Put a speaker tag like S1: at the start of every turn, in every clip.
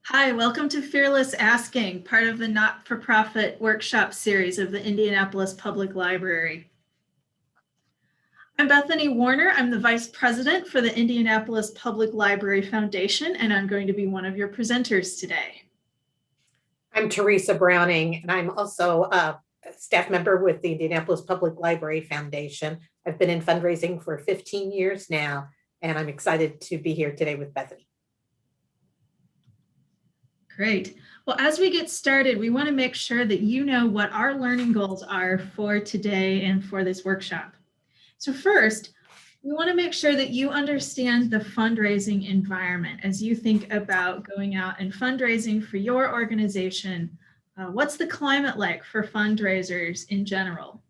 S1: Hi, welcome to Fearless Asking, part of the not-for-profit workshop series of the Indianapolis Public Library. I'm Bethany Warner. I'm the Vice President for the Indianapolis Public Library Foundation, and I'm going to be one of your presenters today.
S2: I'm Theresa Browning, and I'm also a staff member with the Indianapolis Public Library Foundation. I've been in fundraising for 15 years now, and I'm excited to be here today with Bethany.
S1: Great. Well, as we get started, we want to make sure that you know what our learning goals are for today and for this workshop. So first, we want to make sure that you understand the fundraising environment as you think about going out and fundraising for your organization. What's the climate like for fundraisers in general?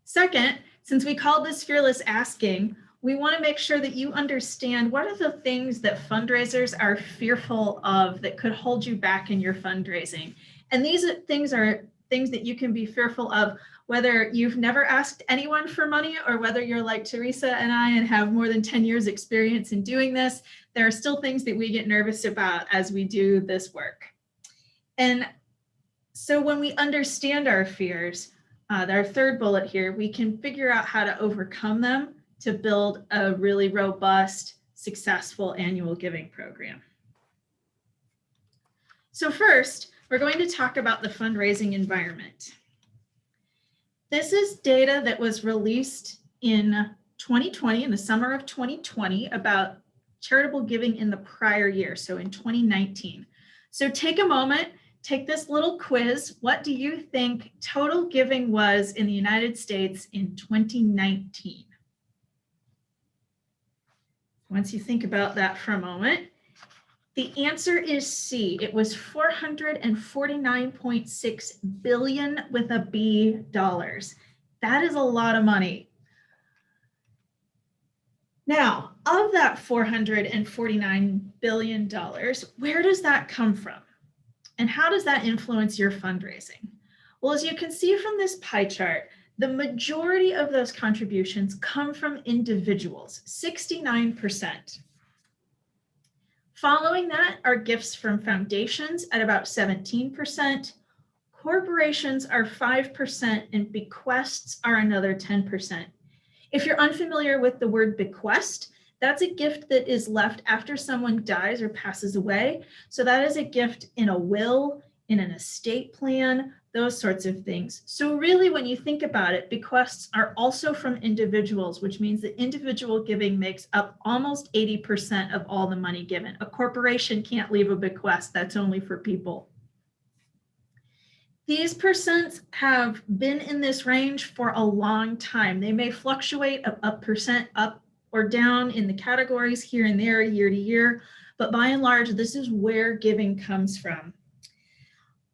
S1: Second, since we called this Fearless Asking, we want to make sure that you understand what are the things that fundraisers are fearful of that could hold you back in your fundraising. And these things are things that you can be fearful of, whether you've never asked anyone for money or whether you're like Theresa and I and have more than 10 years experience in doing this. There are still things that we get nervous about as we do this work. And so when we understand our fears, our third bullet here, we can figure out how to overcome them to build a really robust, successful annual giving program. So first, we're going to talk about the fundraising environment. This is data that was released in 2020, in the summer of 2020, about charitable giving in the prior year, so in 2019. So take a moment, take this little quiz. What do you think total giving was in the United States in 2019? Once you think about that for a moment, the answer is C. It was $449.6 billion with a B dollars. That is a lot of money. Now, of that $449 billion, where does that come from? And how does that influence your fundraising? Well, as you can see from this pie chart, the majority of those contributions come from individuals, 69%. Following that are gifts from foundations at about 17%, corporations are 5%, and bequests are another 10%. If you're unfamiliar with the word bequest, that's a gift that is left after someone dies or passes away. So that is a gift in a will, in an estate plan, those sorts of things. So really, when you think about it, bequests are also from individuals, which means that individual giving makes up almost 80% of all the money given. A corporation can't leave a bequest, that's only for people. These percents have been in this range for a long time. They may fluctuate a percent up or down in the categories here and there year to year, but by and large, this is where giving comes from.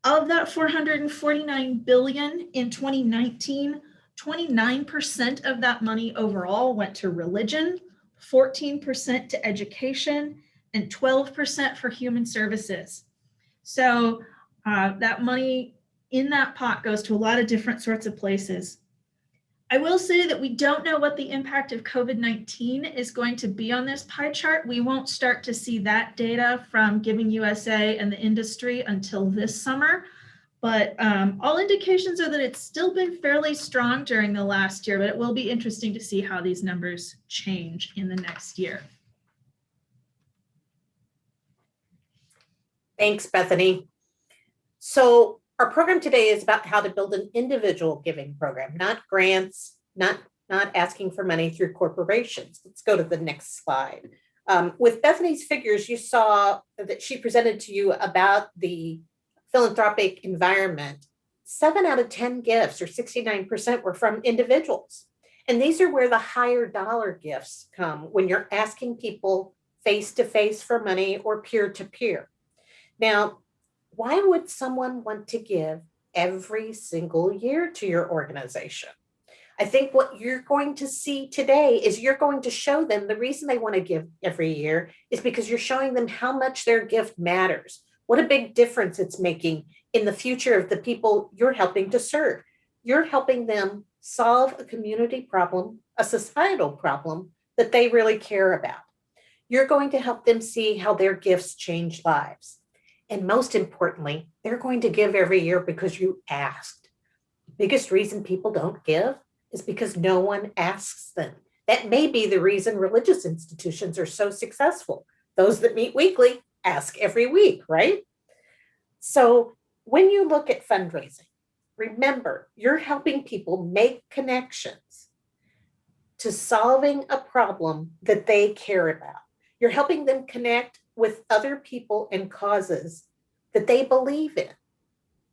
S1: Of that $449 billion in 2019, 29% of that money overall went to religion, 14% to education, and 12% for human services. So that money in that pot goes to a lot of different sorts of places. I will say that we don't know what the impact of COVID-19 is going to be on this pie chart. We won't start to see that data from Giving USA and the industry until this summer, but all indications are that it's still been fairly strong during the last year, but it will be interesting to see how these numbers change in the next year.
S2: Thanks, Bethany. So our program today is about how to build an individual giving program, not grants, not asking for money through corporations. Let's go to the next slide. With Bethany's figures, you saw that she presented to you about the philanthropic environment. 7 out of 10 gifts, or 69%, were from individuals. And these are where the higher dollar gifts come when you're asking people face-to-face for money or peer-to-peer. Now, why would someone want to give every single year to your organization? I think what you're going to see today is you're going to show them the reason they want to give every year is because you're showing them how much their gift matters, what a big difference it's making in the future of the people you're helping to serve. You're helping them solve a community problem, a societal problem that they really care about. You're going to help them see how their gifts change lives. And most importantly, they're going to give every year because you asked. The biggest reason people don't give is because no one asks them. That may be the reason religious institutions are so successful. Those that meet weekly ask every week, right? So when you look at fundraising, remember, you're helping people make connections to solving a problem that they care about. You're helping them connect with other people and causes that they believe in.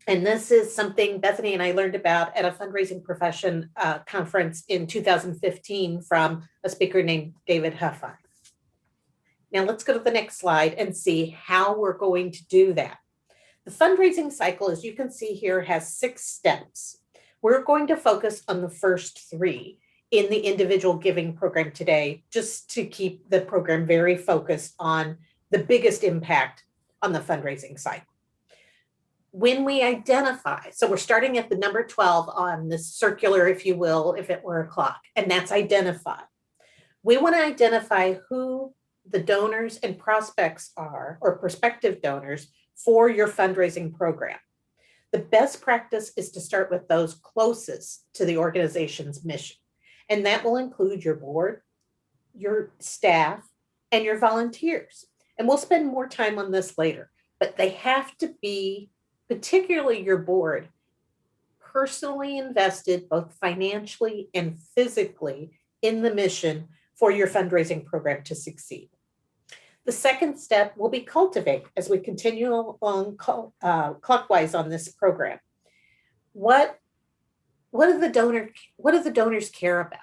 S2: And this is something Bethany and I learned about at a fundraising profession conference in 2015 from a speaker named David Huffine. Now let's go to the next slide and see how we're going to do that. The fundraising cycle, as you can see here, has 6 steps. We're going to focus on the first 3 in the individual giving program today, just to keep the program very focused on the biggest impact on the fundraising cycle. When we identify, so we're starting at the number 12 on this circular, if you will, if it were a clock, and that's identify. We want to identify who the donors and prospects are, or prospective donors, for your fundraising program. The best practice is to start with those closest to the organization's mission. And that will include your board, your staff, and your volunteers. And we'll spend more time on this later, but they have to be, particularly your board, personally invested both financially and physically in the mission for your fundraising program to succeed. The second step will be cultivate as we continue along clockwise on this program. What do the donors care about?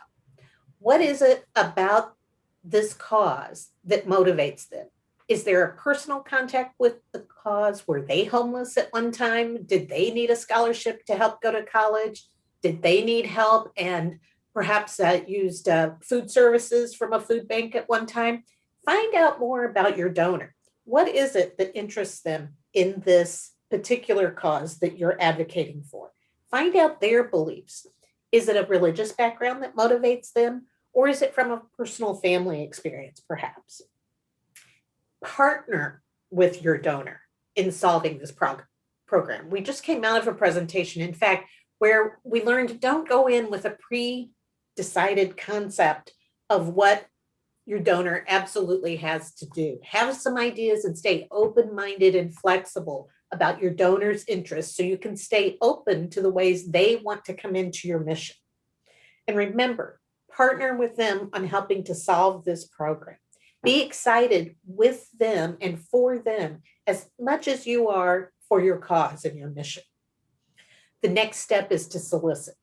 S2: What is it about this cause that motivates them? Is there a personal contact with the cause? Were they homeless at one time? Did they need a scholarship to help go to college? Did they need help and perhaps used food services from a food bank at one time? Find out more about your donor. What is it that interests them in this particular cause that you're advocating for? Find out their beliefs. Is it a religious background that motivates them? Or is it from a personal family experience, perhaps? Partner with your donor in solving this program. We just came out of a presentation, in fact, where we learned don't go in with a pre-decided concept of what your donor absolutely has to do. Have some ideas and stay open-minded and flexible about your donor's interests so you can stay open to the ways they want to come into your mission. And remember, partner with them on helping to solve this program. Be excited with them and for them as much as you are for your cause and your mission. The next step is to solicit.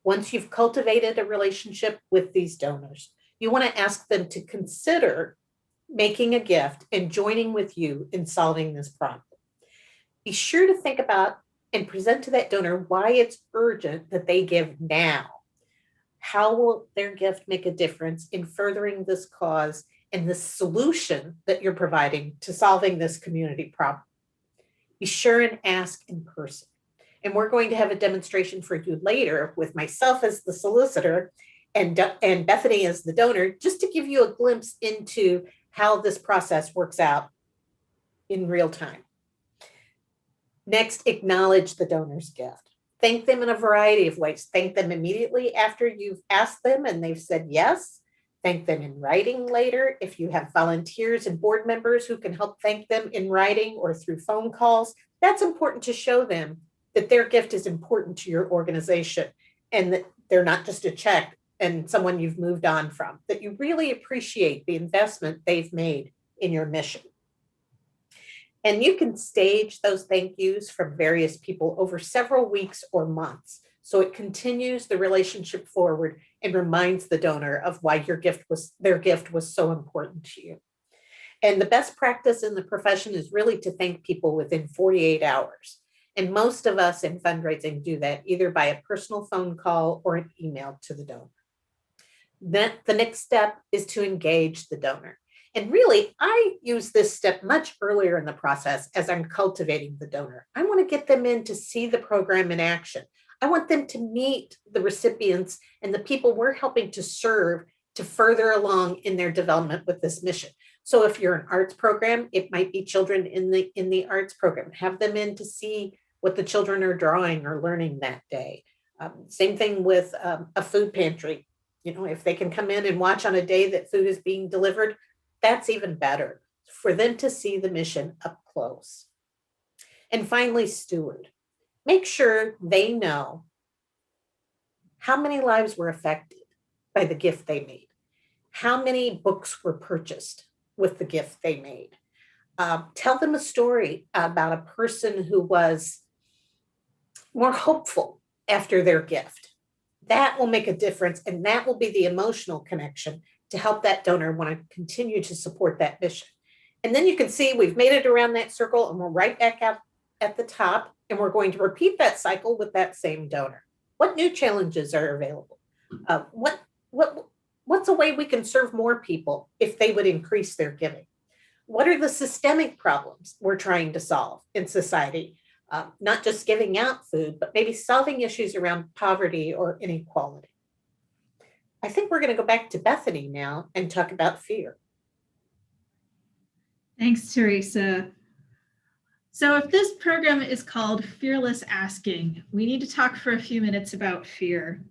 S2: Once you've cultivated a relationship with these donors, you want to ask them to consider making a gift and joining with you in solving this problem. Be sure to think about and present to that donor why it's urgent that they give now. How will their gift make a difference in furthering this cause and the solution that you're providing to solving this community problem? Be sure and ask in person. And we're going to have a demonstration for you later with myself as the solicitor and Bethany as the donor, just to give you a glimpse into how this process works out in real time. Next, acknowledge the donor's gift. Thank them in a variety of ways. Thank them immediately after you've asked them and they've said yes. Thank them in writing later. If you have volunteers and board members who can help thank them in writing or through phone calls, that's important to show them that their gift is important to your organization and that they're not just a check and someone you've moved on from, that you really appreciate the investment they've made in your mission. And you can stage those thank yous from various people over several weeks or months. So it continues the relationship forward and reminds the donor of why their gift was so important to you. And the best practice in the profession is really to thank people within 48 hours. And most of us in fundraising do that either by a personal phone call or an email to the donor. Then the next step is to engage the donor. And really, I use this step much earlier in the process as I'm cultivating the donor. I want to get them in to see the program in action. I want them to meet the recipients and the people we're helping to serve to further along in their development with this mission. So if you're an arts program, it might be children in the arts program. Have them in to see what the children are drawing or learning that day. Same thing with a food pantry. You know, if they can come in and watch on a day that food is being delivered, that's even better for them to see the mission up close. And finally, steward. Make sure they know how many lives were affected by the gift they made, how many books were purchased with the gift they made. Tell them a story about a person who was more hopeful after their gift. That will make a difference, and that will be the emotional connection to help that donor want to continue to support that mission. And then you can see we've made it around that circle, and we're right back up at the top, and we're going to repeat that cycle with that same donor. What new challenges are available? What's a way we can serve more people if they would increase their giving? What are the systemic problems we're trying to solve in society? Not just giving out food, but maybe solving issues around poverty or inequality. I think we're going to go back to Bethany now and talk about fear.
S1: Thanks, Theresa. So if this program is called Fearless Asking, we need to talk for a few minutes about fear.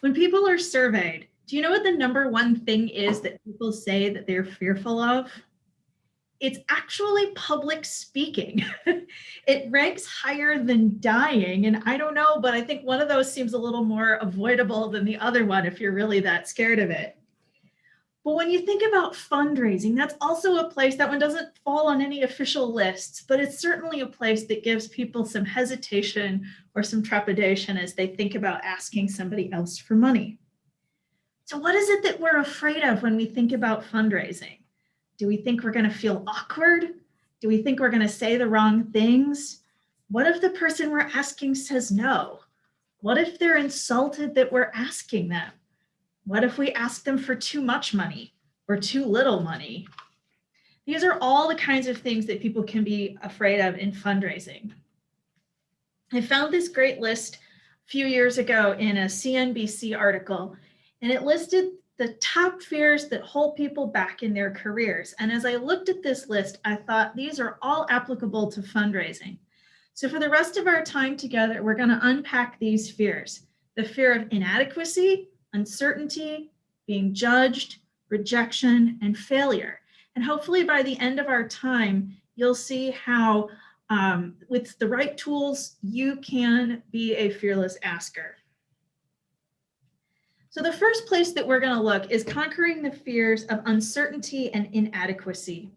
S1: When people are surveyed, do you know what the number one thing is that people say that they're fearful of? It's actually public speaking. It ranks higher than dying. And I don't know, but I think one of those seems a little more avoidable than the other one if you're really that scared of it. But when you think about fundraising, that's also a place, that one doesn't fall on any official lists, but it's certainly a place that gives people some hesitation or some trepidation as they think about asking somebody else for money. So what is it that we're afraid of when we think about fundraising? Do we think we're going to feel awkward? Do we think we're going to say the wrong things? What if the person we're asking says no? What if they're insulted that we're asking them? What if we ask them for too much money or too little money? These are all the kinds of things that people can be afraid of in fundraising. I found this great list a few years ago in a CNBC article, and it listed the top fears that hold people back in their careers. And as I looked at this list, I thought these are all applicable to fundraising. So for the rest of our time together, we're going to unpack these fears: the fear of inadequacy, uncertainty, being judged, rejection, and failure. And hopefully by the end of our time, you'll see how with the right tools, you can be a fearless asker. So the first place that we're going to look is conquering the fears of uncertainty and inadequacy.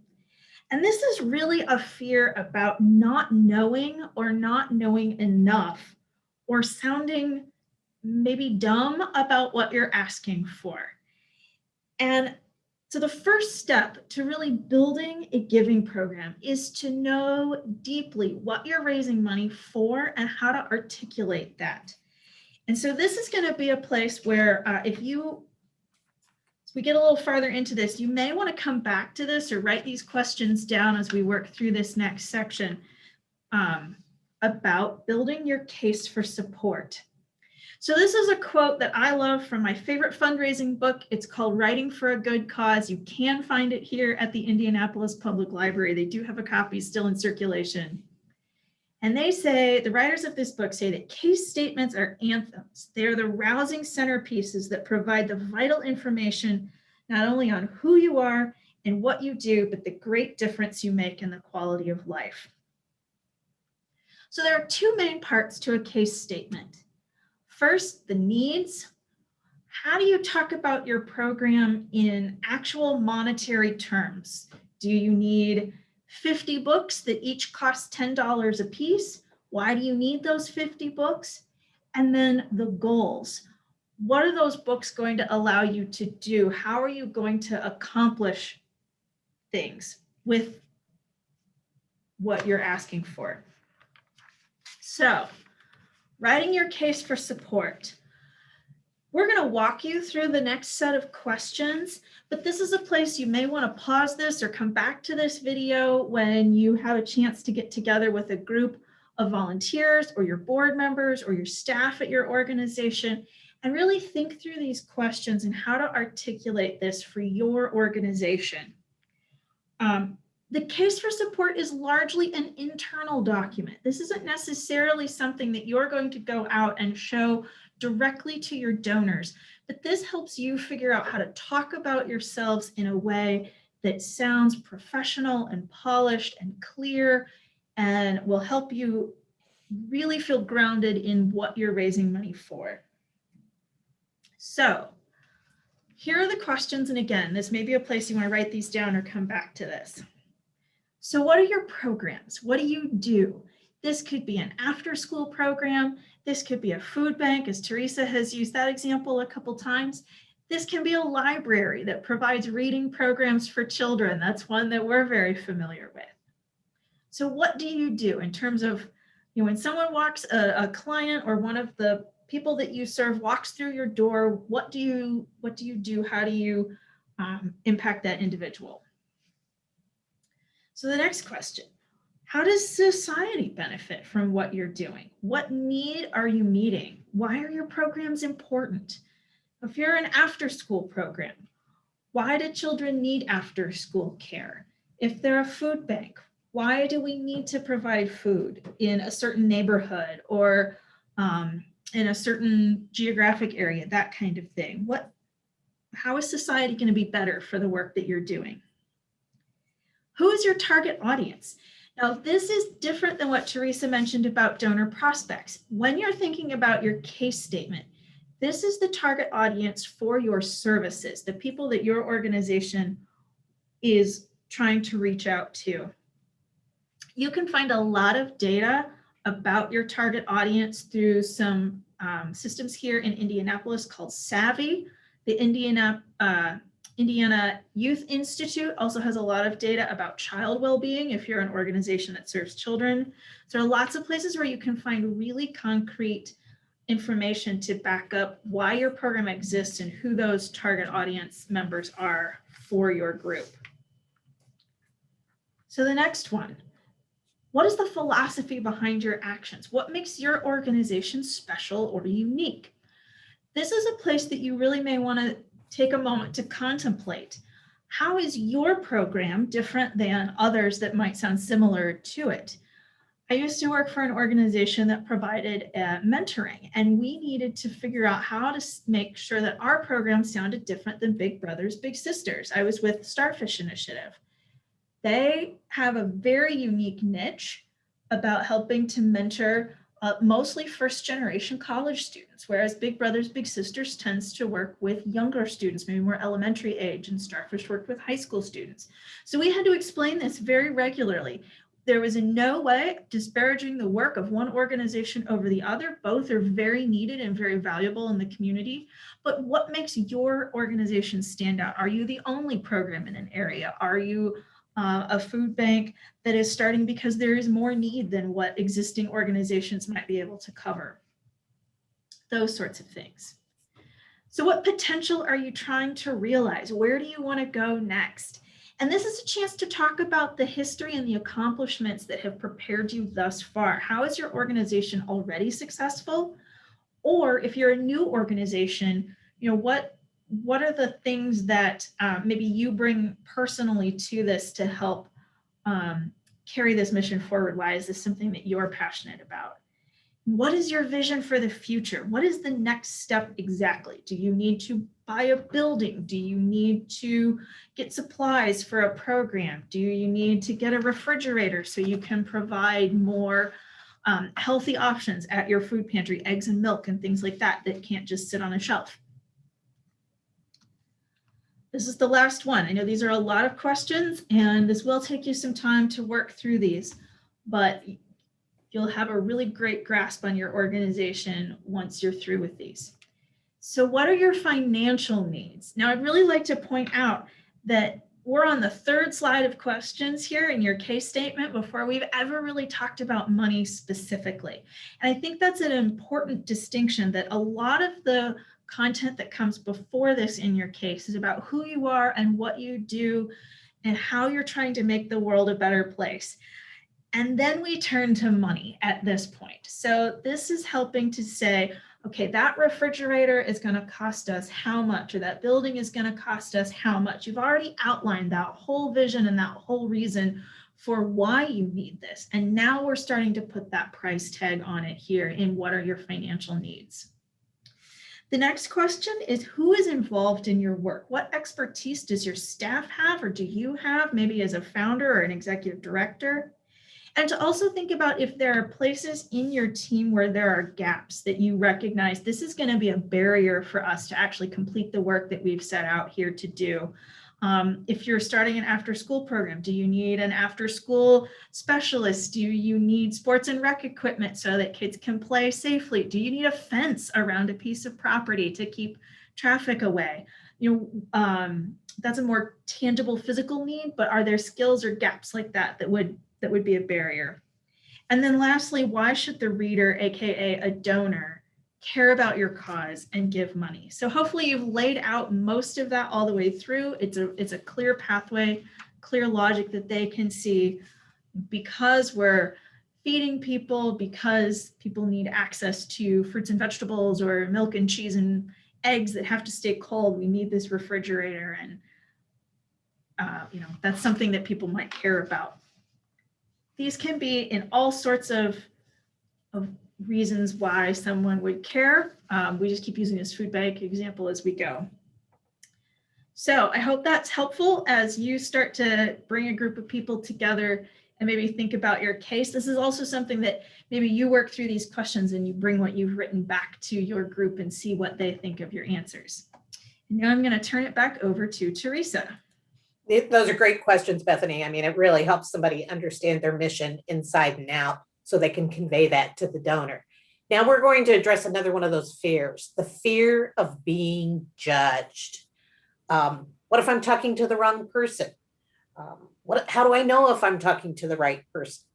S1: And this is really a fear about not knowing or not knowing enough, or sounding maybe dumb about what you're asking for. And so the first step to really building a giving program is to know deeply what you're raising money for and how to articulate that. And so this is going to be a place where as we get a little farther into this, you may want to come back to this or write these questions down as we work through this next section about building your case for support. So this is a quote that I love from my favorite fundraising book. It's called Writing for a Good Cause. You can find it here at the Indianapolis Public Library. They do have a copy still in circulation. And they say, the writers of this book say that case statements are anthems. They are the rousing centerpieces that provide the vital information, not only on who you are and what you do, but the great difference you make in the quality of life. So there are two main parts to a case statement. First, the needs. How do you talk about your program in actual monetary terms? Do you need 50 books that each cost $10 a piece? Why do you need those 50 books? And then the goals. What are those books going to allow you to do? How are you going to accomplish things with what you're asking for? So, writing your case for support. We're going to walk you through the next set of questions, but this is a place you may want to pause this or come back to this video when you have a chance to get together with a group of volunteers or your board members or your staff at your organization and really think through these questions and how to articulate this for your organization. The case for support is largely an internal document. This isn't necessarily something that you're going to go out and show directly to your donors, but this helps you figure out how to talk about yourselves in a way that sounds professional and polished and clear, and will help you really feel grounded in what you're raising money for. So here are the questions, and again, this may be a place you want to write these down or come back to this. So what are your programs? What do you do? This could be an after-school program. This could be a food bank, as Theresa has used that example a couple times. This can be a library that provides reading programs for children. That's one that we're very familiar with. So what do you do in terms of, when someone walks, a client or one of the people that you serve walks through your door, what do you do? How do you impact that individual? So the next question, how does society benefit from what you're doing? What need are you meeting? Why are your programs important? If you're an after-school program, why do children need after-school care? If they're a food bank, why do we need to provide food in a certain neighborhood or in a certain geographic area, that kind of thing? How is society going to be better for the work that you're doing? Who is your target audience? Now, this is different than what Theresa mentioned about donor prospects. When you're thinking about your case statement, this is the target audience for your services, the people that your organization is trying to reach out to. You can find a lot of data about your target audience through some systems here in Indianapolis called Savvy. The Indiana Youth Institute also has a lot of data about child well-being if you're an organization that serves children. So there are lots of places where you can find really concrete information to back up why your program exists and who those target audience members are for your group. So the next one, what is the philosophy behind your actions? What makes your organization special or unique? This is a place that you really may want to take a moment to contemplate. How is your program different than others that might sound similar to it? I used to work for an organization that provided mentoring, and we needed to figure out how to make sure that our program sounded different than Big Brothers Big Sisters. I was with Starfish Initiative. They have a very unique niche about helping to mentor mostly first-generation college students, whereas Big Brothers Big Sisters tends to work with younger students, maybe more elementary age, and Starfish worked with high school students. So we had to explain this very regularly. There was in no way disparaging the work of one organization over the other. Both are very needed and very valuable in the community. But what makes your organization stand out? Are you the only program in an area? Are you a food bank that is starting because there is more need than what existing organizations might be able to cover? Those sorts of things. So what potential are you trying to realize? Where do you want to go next? And this is a chance to talk about the history and the accomplishments that have prepared you thus far. How is your organization already successful? Or if you're a new organization, what are the things that maybe you bring personally to this to help carry this mission forward? Why is this something that you're passionate about? What is your vision for the future? What is the next step exactly? Do you need to buy a building? Do you need to get supplies for a program? Do you need to get a refrigerator so you can provide more healthy options at your food pantry, eggs and milk and things like that that can't just sit on a shelf? This is the last one. I know these are a lot of questions, and this will take you some time to work through these, but you'll have a really great grasp on your organization once you're through with these. So what are your financial needs? Now, I'd really like to point out that we're on the third slide of questions here in your case statement before we've ever really talked about money specifically. And I think that's an important distinction, that a lot of the content that comes before this in your case is about who you are and what you do and how you're trying to make the world a better place. And then we turn to money at this point. So this is helping to say, okay, that refrigerator is going to cost us how much, or that building is going to cost us how much. You've already outlined that whole vision and that whole reason for why you need this. And now we're starting to put that price tag on it here in what are your financial needs. The next question is, who is involved in your work? What expertise does your staff have, or do you have, maybe as a founder or an executive director? And to also think about if there are places in your team where there are gaps that you recognize this is going to be a barrier for us to actually complete the work that we've set out here to do. If you're starting an after-school program, do you need an after-school specialist? Do you need sports and rec equipment so that kids can play safely? Do you need a fence around a piece of property to keep traffic away? That's a more tangible physical need, but are there skills or gaps like that that would be a barrier? And then lastly, why should the reader, AKA a donor, care about your cause and give money? So hopefully you've laid out most of that all the way through. It's a clear pathway, clear logic that they can see, because we're feeding people, because people need access to fruits and vegetables or milk and cheese and eggs that have to stay cold. We need this refrigerator, and that's something that people might care about. These can be in all sorts of reasons why someone would care. We just keep using this food bank example as we go. So I hope that's helpful as you start to bring a group of people together and maybe think about your case. This is also something that maybe you work through these questions and you bring what you've written back to your group and see what they think of your answers. And now I'm going to turn it back over to Theresa.
S2: Those are great questions, Bethany. I mean, it really helps somebody understand their mission inside and out so they can convey that to the donor. Now we're going to address another one of those fears, the fear of being judged. What if I'm talking to the wrong person? How do I know if I'm talking to the right person?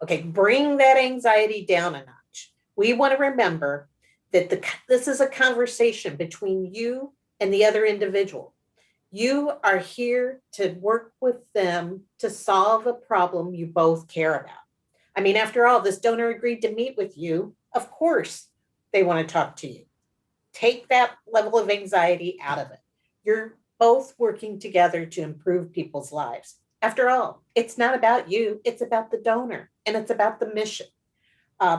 S2: Okay, bring that anxiety down a notch. We want to remember that this is a conversation between you and the other individual. You are here to work with them to solve a problem you both care about. I mean, after all, this donor agreed to meet with you. Of course, they want to talk to you. Take that level of anxiety out of it. You're both working together to improve people's lives. After all, it's not about you, it's about the donor, and it's about the mission.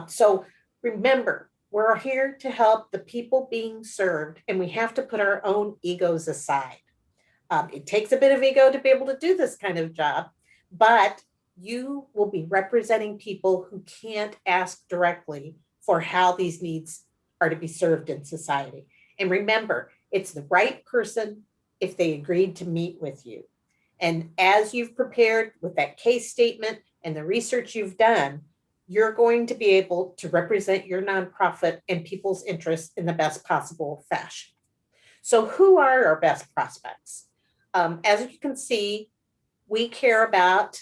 S2: So remember, we're here to help the people being served, and we have to put our own egos aside. It takes a bit of ego to be able to do this kind of job, but you will be representing people who can't ask directly for how these needs are to be served in society. And remember, it's the right person if they agreed to meet with you. And as you've prepared with that case statement and the research you've done, you're going to be able to represent your nonprofit and people's interests in the best possible fashion. So who are our best prospects? As you can see, we care about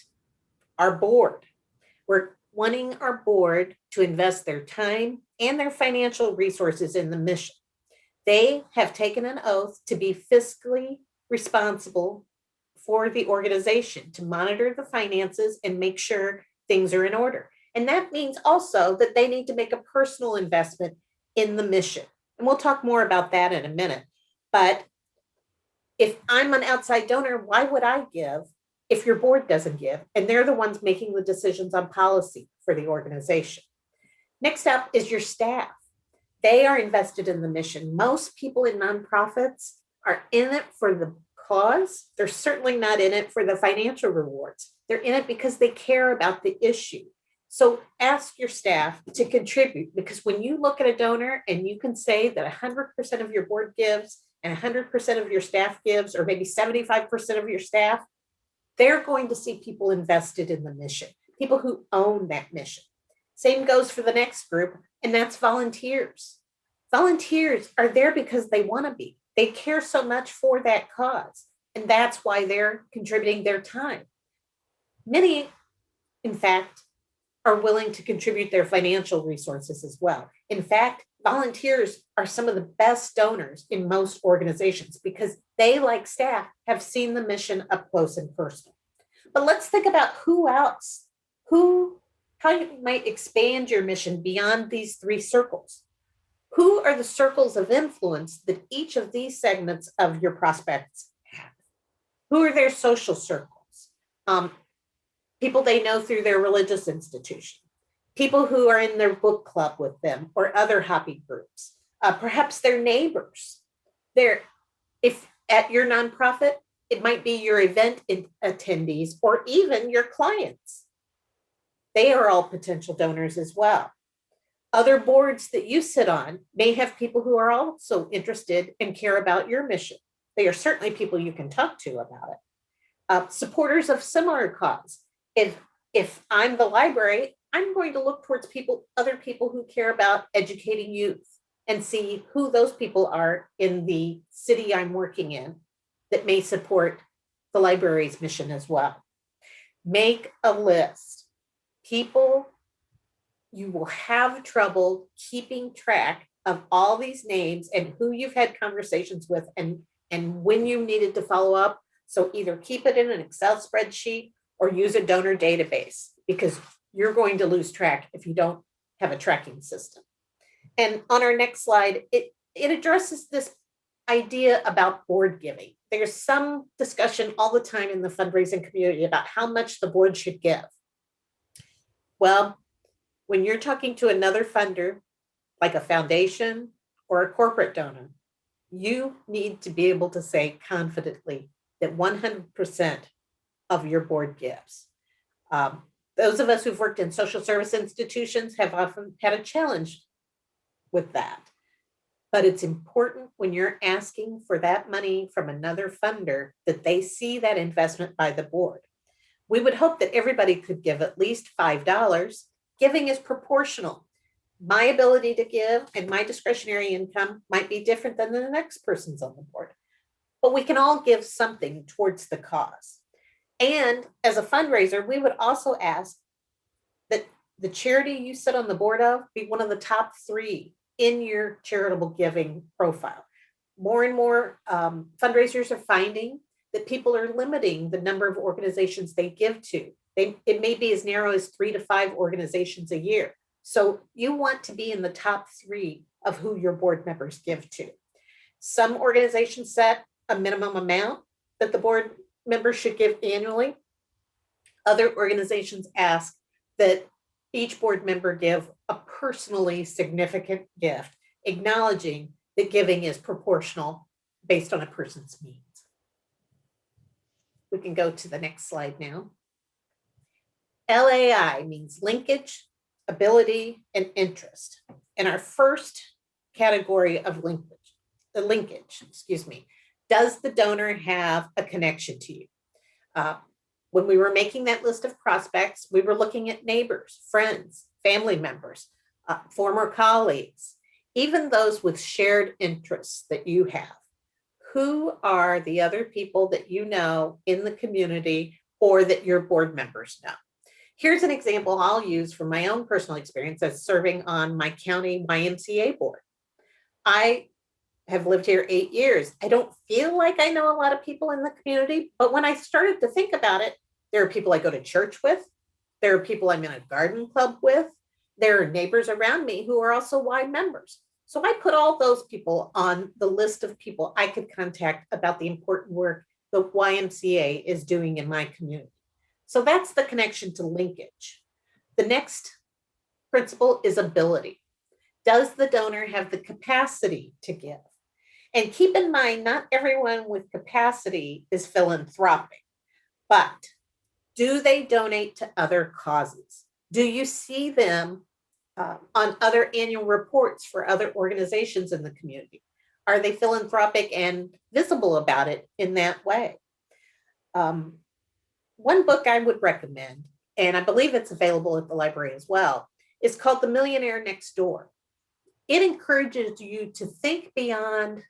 S2: our board. We're wanting our board to invest their time and their financial resources in the mission. They have taken an oath to be fiscally responsible for the organization, to monitor the finances and make sure things are in order. And that means also that they need to make a personal investment in the mission. And we'll talk more about that in a minute. But if I'm an outside donor, why would I give if your board doesn't give? And they're the ones making the decisions on policy for the organization. Next up is your staff. They are invested in the mission. Most people in nonprofits are in it for the cause. They're certainly not in it for the financial rewards. They're in it because they care about the issue. So ask your staff to contribute, because when you look at a donor and you can say that 100% of your board gives and 100% of your staff gives, or maybe 75% of your staff, they're going to see people invested in the mission, people who own that mission. Same goes for the next group, and that's volunteers. Volunteers are there because they want to be. They care so much for that cause, and that's why they're contributing their time. Many, in fact, are willing to contribute their financial resources as well. In fact, volunteers are some of the best donors in most organizations because they, like staff, have seen the mission up close and personal. But let's think about who else, how you might expand your mission beyond these three circles. Who are the circles of influence that each of these segments of your prospects have? Who are their social circles? People they know through their religious institution, people who are in their book club with them or other hobby groups, perhaps their neighbors. If at your nonprofit, it might be your event attendees or even your clients. They are all potential donors as well. Other boards that you sit on may have people who are also interested and care about your mission. They are certainly people you can talk to about it. Supporters of similar cause. If I'm the library, I'm going to look towards other people who care about educating youth and see who those people are in the city I'm working in that may support the library's mission as well. Make a list. People, you will have trouble keeping track of all these names and who you've had conversations with and when you needed to follow up. So either keep it in an Excel spreadsheet or use a donor database, because you're going to lose track if you don't have a tracking system. And on our next slide, it addresses this idea about board giving. There's some discussion all the time in the fundraising community about how much the board should give. Well, when you're talking to another funder, like a foundation or a corporate donor, you need to be able to say confidently that 100% of your board gives. Those of us who've worked in social service institutions have often had a challenge with that. But it's important when you're asking for that money from another funder that they see that investment by the board. We would hope that everybody could give at least $5. Giving is proportional. My ability to give and my discretionary income might be different than the next person's on the board, but we can all give something towards the cause. And as a fundraiser, we would also ask that the charity you sit on the board of be one of the top 3 in your charitable giving profile. More and more fundraisers are finding that people are limiting the number of organizations they give to. It may be as narrow as 3 to 5 organizations a year. So you want to be in the top 3 of who your board members give to. Some organizations set a minimum amount that the board members should give annually. Other organizations ask that each board member give a personally significant gift, acknowledging that giving is proportional based on a person's means. We can go to the next slide now. LAI means linkage, ability, and interest. And our first category of linkage, does the donor have a connection to you? When we were making that list of prospects, we were looking at neighbors, friends, family members, former colleagues, even those with shared interests that you have. Who are the other people that you know in the community or that your board members know? Here's an example I'll use from my own personal experience as serving on my county YMCA board. I have lived here 8 years. I don't feel like I know a lot of people in the community, but when I started to think about it, there are people I go to church with, there are people I'm in a garden club with, there are neighbors around me who are also Y members. So I put all those people on the list of people I could contact about the important work the YMCA is doing in my community. So that's the connection to linkage. The next principle is ability. Does the donor have the capacity to give? And keep in mind, not everyone with capacity is philanthropic, but do they donate to other causes? Do you see them on other annual reports for other organizations in the community? Are they philanthropic and visible about it in that way? One book I would recommend, and I believe it's available at the library as well, is called The Millionaire Next Door. It encourages you to think beyond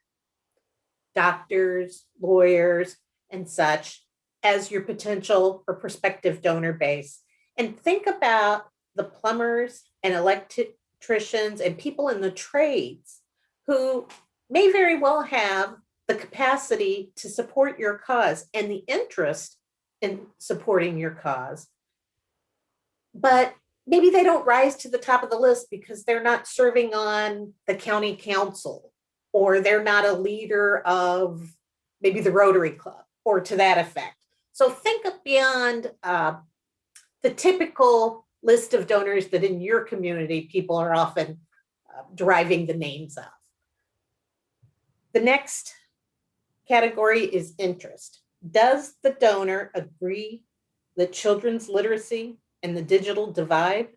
S2: doctors, lawyers, and such as your potential or prospective donor base, and think about the plumbers and electricians and people in the trades who may very well have the capacity to support your cause and the interest in supporting your cause, but maybe they don't rise to the top of the list because they're not serving on the county council, or they're not a leader of maybe the Rotary Club or to that effect. So think of beyond the typical list of donors that in your community people are often deriving the names of. The next category is interest. Does the donor agree that children's literacy and the digital divide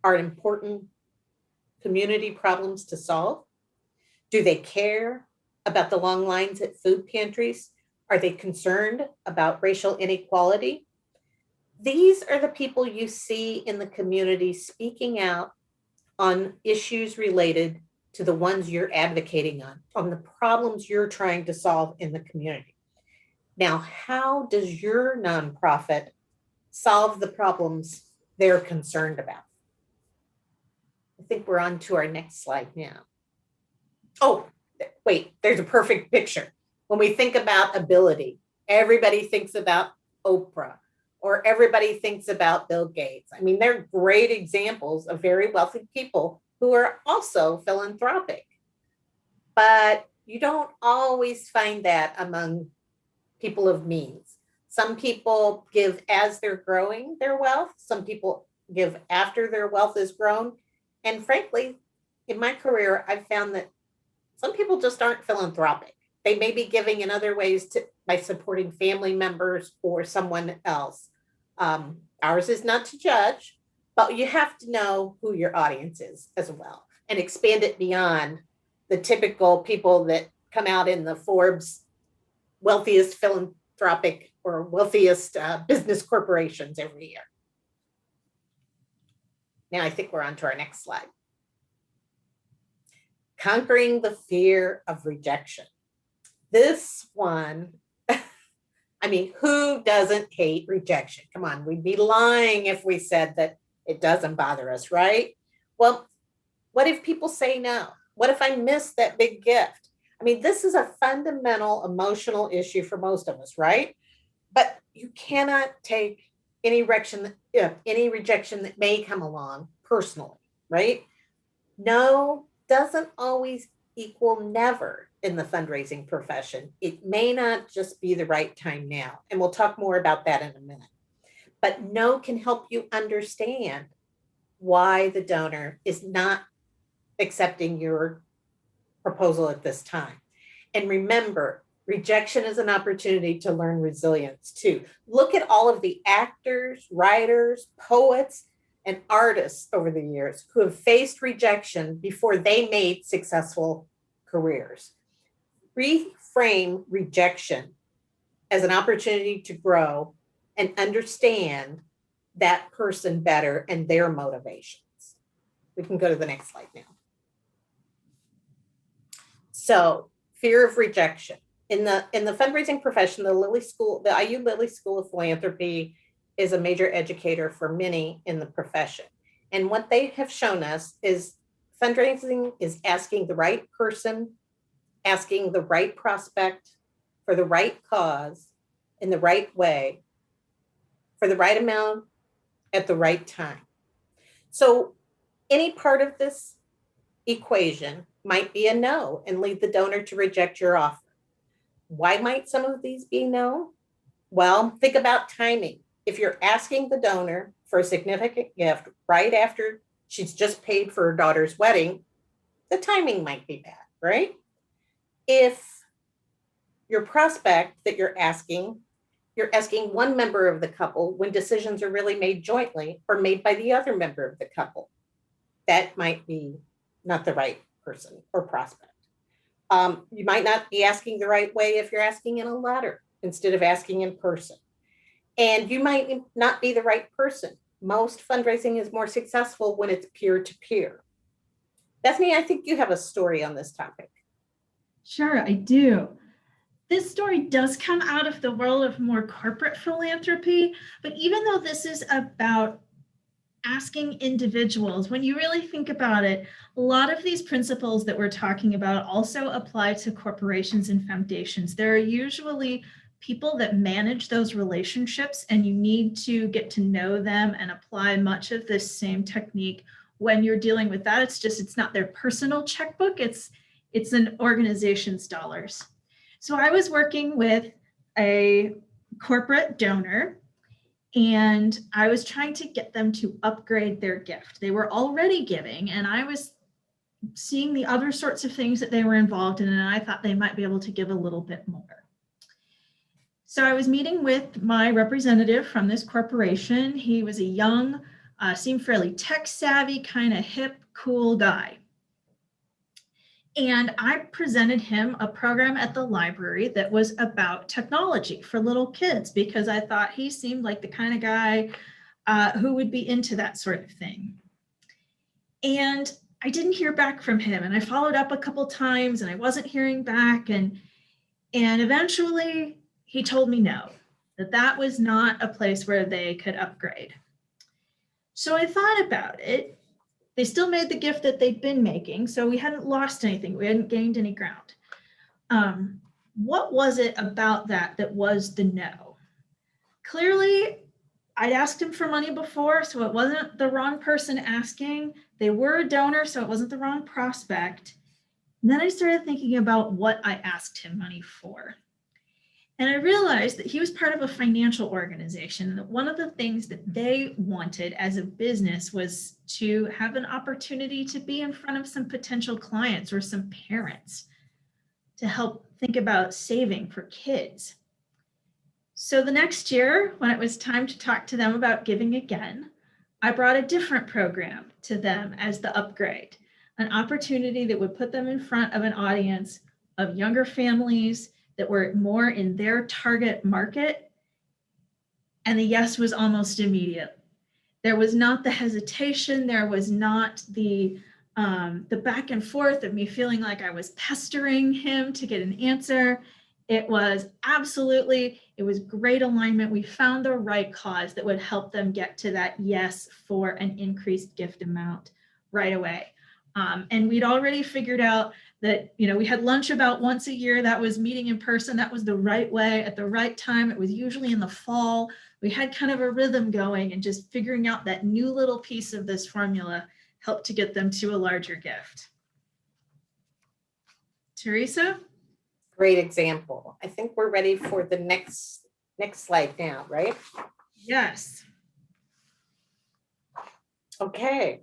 S2: are important community problems to solve? Do they care about the long lines at food pantries? Are they concerned about racial inequality? These are the people you see in the community speaking out on issues related to the ones you're advocating on the problems you're trying to solve in the community. Now, how does your nonprofit solve the problems they're concerned about? I think we're on to our next slide now. Oh, wait, there's a perfect picture. When we think about ability, everybody thinks about Oprah, or everybody thinks about Bill Gates. I mean, they're great examples of very wealthy people who are also philanthropic. But you don't always find that among people of means. Some people give as they're growing their wealth. Some people give after their wealth is grown. And frankly, in my career, I've found that some people just aren't philanthropic. They may be giving in other ways by supporting family members or someone else. Ours is not to judge, but you have to know who your audience is as well and expand it beyond the typical people that come out in the Forbes wealthiest philanthropic or wealthiest business corporations every year. Now I think we're on to our next slide. Conquering the fear of rejection. This one, I mean, who doesn't hate rejection? Come on, we'd be lying if we said that it doesn't bother us, right? Well, what if people say no? What if I miss that big gift? I mean, this is a fundamental emotional issue for most of us, right? But you cannot take any rejection that may come along personally, right? No doesn't always equal never in the fundraising profession. It may not just be the right time now, and we'll talk more about that in a minute. But no can help you understand why the donor is not accepting your proposal at this time. And remember, rejection is an opportunity to learn resilience too. Look at all of the actors, writers, poets, and artists over the years who have faced rejection before they made successful careers. Reframe rejection as an opportunity to grow and understand that person better and their motivations. We can go to the next slide now. So, fear of rejection. In the fundraising profession, the IU Lilly School of Philanthropy is a major educator for many in the profession. And what they have shown us is fundraising is asking the right person, asking the right prospect for the right cause in the right way, for the right amount at the right time. So any part of this equation might be a no and lead the donor to reject your offer. Why might some of these be no? Well, think about timing. If you're asking the donor for a significant gift right after she's just paid for her daughter's wedding, the timing might be bad, right? If your prospect that you're asking one member of the couple when decisions are really made jointly or made by the other member of the couple, that might be not the right person or prospect. You might not be asking the right way if you're asking in a letter instead of asking in person. And you might not be the right person. Most fundraising is more successful when it's peer-to-peer. Bethany, I think you have a story on this topic.
S1: Sure, I do. This story does come out of the world of more corporate philanthropy, but even though this is about asking individuals, when you really think about it, a lot of these principles that we're talking about also apply to corporations and foundations. There are usually people that manage those relationships, and you need to get to know them and apply much of this same technique when you're dealing with that. It's not their personal checkbook, it's an organization's dollars. So I was working with a corporate donor, and I was trying to get them to upgrade their gift. They were already giving, and I was seeing the other sorts of things that they were involved in, and I thought they might be able to give a little bit more. So I was meeting with my representative from this corporation. He was a young, seemed fairly tech savvy, kind of hip, cool guy. And I presented him a program at the library that was about technology for little kids, because I thought he seemed like the kind of guy who would be into that sort of thing. And I didn't hear back from him, and I followed up a couple times and I wasn't hearing back. And eventually he told me no, that was not a place where they could upgrade. So I thought about it. They still made the gift that they'd been making, so we hadn't lost anything. We hadn't gained any ground. What was it about that was the no? Clearly, I'd asked him for money before, so it wasn't the wrong person asking. They were a donor, so it wasn't the wrong prospect. And then I started thinking about what I asked him money for. And I realized that he was part of a financial organization, and that one of the things that they wanted as a business was to have an opportunity to be in front of some potential clients or some parents to help think about saving for kids. So the next year, when it was time to talk to them about giving again, I brought a different program to them as the upgrade, an opportunity that would put them in front of an audience of younger families that were more in their target market. And the yes was almost immediate. There was not the hesitation. There was not the back and forth of me feeling like I was pestering him to get an answer. It was absolutely, it was great alignment. We found the right cause that would help them get to that yes for an increased gift amount right away. And we'd already figured out that, we had lunch about once a year. That was meeting in person. That was the right way at the right time. It was usually in the fall. We had kind of a rhythm going, and just figuring out that new little piece of this formula helped to get them to a larger gift. Theresa?
S2: Great example. I think we're ready for the next slide now, right?
S1: Yes.
S2: Okay.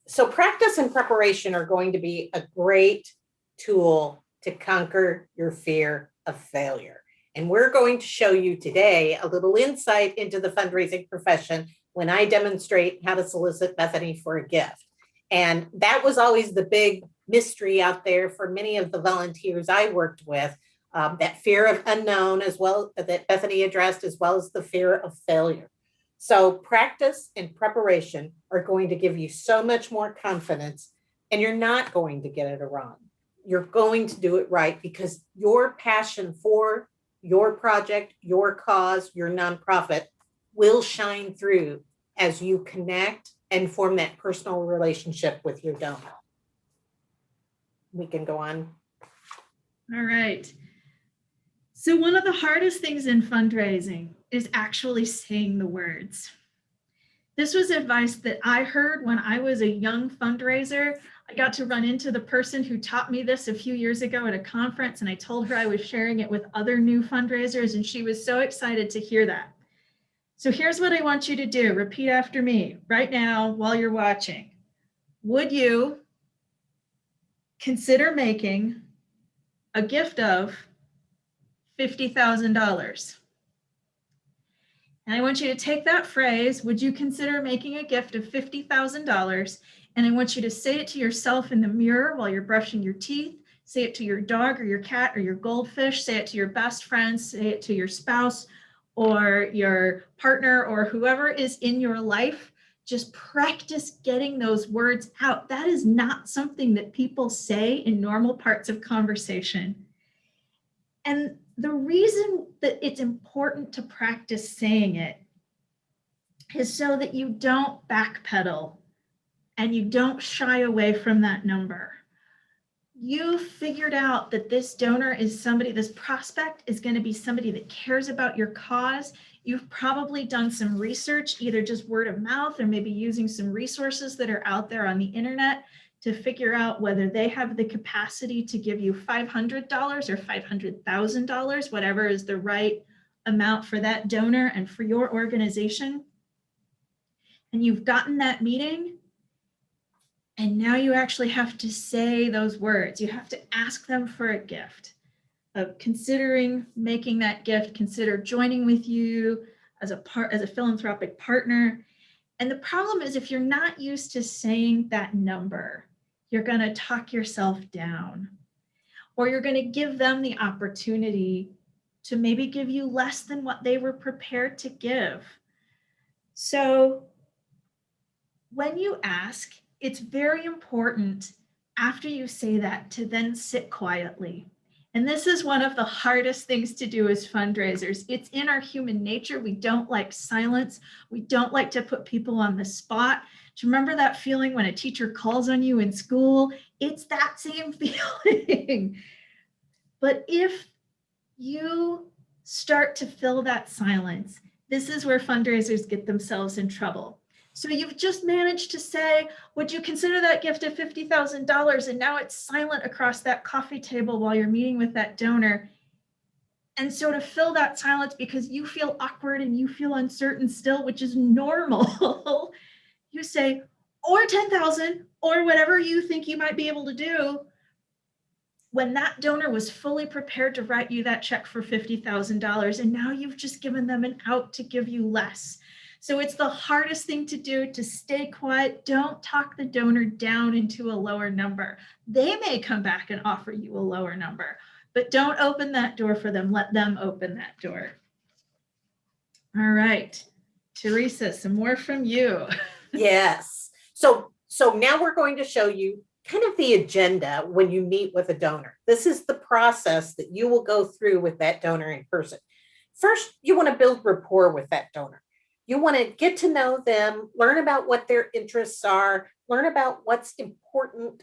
S2: So practice and preparation are going to be a great tool to conquer your fear of failure. And we're going to show you today a little insight into the fundraising profession when I demonstrate how to solicit Bethany for a gift. And that was always the big mystery out there for many of the volunteers I worked with, that fear of unknown, as well, that Bethany addressed, as well as the fear of failure. So practice and preparation are going to give you so much more confidence, and you're not going to get it wrong. You're going to do it right, because your passion for your project, your cause, your nonprofit will shine through as you connect and form that personal relationship with your donor. We can go on.
S1: All right. So one of the hardest things in fundraising is actually saying the words. This was advice that I heard when I was a young fundraiser. I got to run into the person who taught me this a few years ago at a conference, and I told her I was sharing it with other new fundraisers, and she was so excited to hear that. So here's what I want you to do. Repeat after me right now while you're watching. Would you consider making a gift of $50,000? And I want you to take that phrase, would you consider making a gift of $50,000? And I want you to say it to yourself in the mirror while you're brushing your teeth. Say it to your dog or your cat or your goldfish. Say it to your best friend. Say it to your spouse or your partner or whoever is in your life. Just practice getting those words out. That is not something that people say in normal parts of conversation. And the reason that it's important to practice saying it is so that you don't backpedal and you don't shy away from that number. you figured out that this donor is somebody, this prospect is going to be somebody that cares about your cause. You've probably done some research, either just word of mouth or maybe using some resources that are out there on the internet to figure out whether they have the capacity to give you $500 or $500,000, whatever is the right amount for that donor and for your organization. And you've gotten that meeting. And now you actually have to say those words. You have to ask them for a gift. Of considering making that gift, consider joining with you as a philanthropic partner. And the problem is if you're not used to saying that number, you're going to talk yourself down, or you're going to give them the opportunity to maybe give you less than what they were prepared to give. So when you ask, it's very important after you say that to then sit quietly. And this is one of the hardest things to do as fundraisers. It's in our human nature. We don't like silence. We don't like to put people on the spot. Do you remember that feeling when a teacher calls on you in school? It's that same feeling. But if you start to fill that silence, this is where fundraisers get themselves in trouble. So you've just managed to say, would you consider that gift of $50,000? And now it's silent across that coffee table while you're meeting with that donor. And so to fill that silence because you feel awkward and you feel uncertain still, which is normal, you say, or 10,000 or whatever you think you might be able to do, when that donor was fully prepared to write you that check for $50,000. And now you've just given them an out to give you less. So it's the hardest thing to do, to stay quiet. Don't talk the donor down into a lower number. They may come back and offer you a lower number, but don't open that door for them. Let them open that door. All right, Theresa, some more from you.
S2: Yes. So now we're going to show you kind of the agenda when you meet with a donor. This is the process that you will go through with that donor in person. First, you want to build rapport with that donor. You want to get to know them, learn about what their interests are, learn about what's important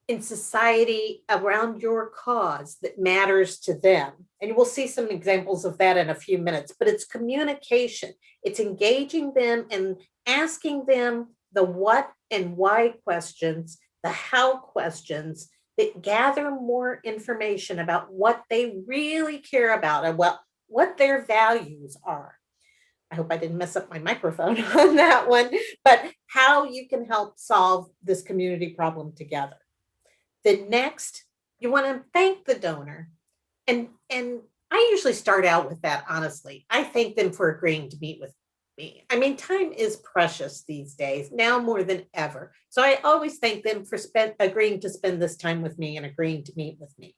S2: in society around your cause that matters to them. And you will see some examples of that in a few minutes, but it's communication. It's engaging them and asking them the what and why questions, the how questions that gather more information about what they really care about and what their values are. I hope I didn't mess up my microphone on that one, but how you can help solve this community problem together. Then next, you want to thank the donor. And I usually start out with that, honestly. I thank them for agreeing to meet with me. I mean, time is precious these days, now more than ever. So I always thank them for agreeing to spend this time with me and agreeing to meet with me.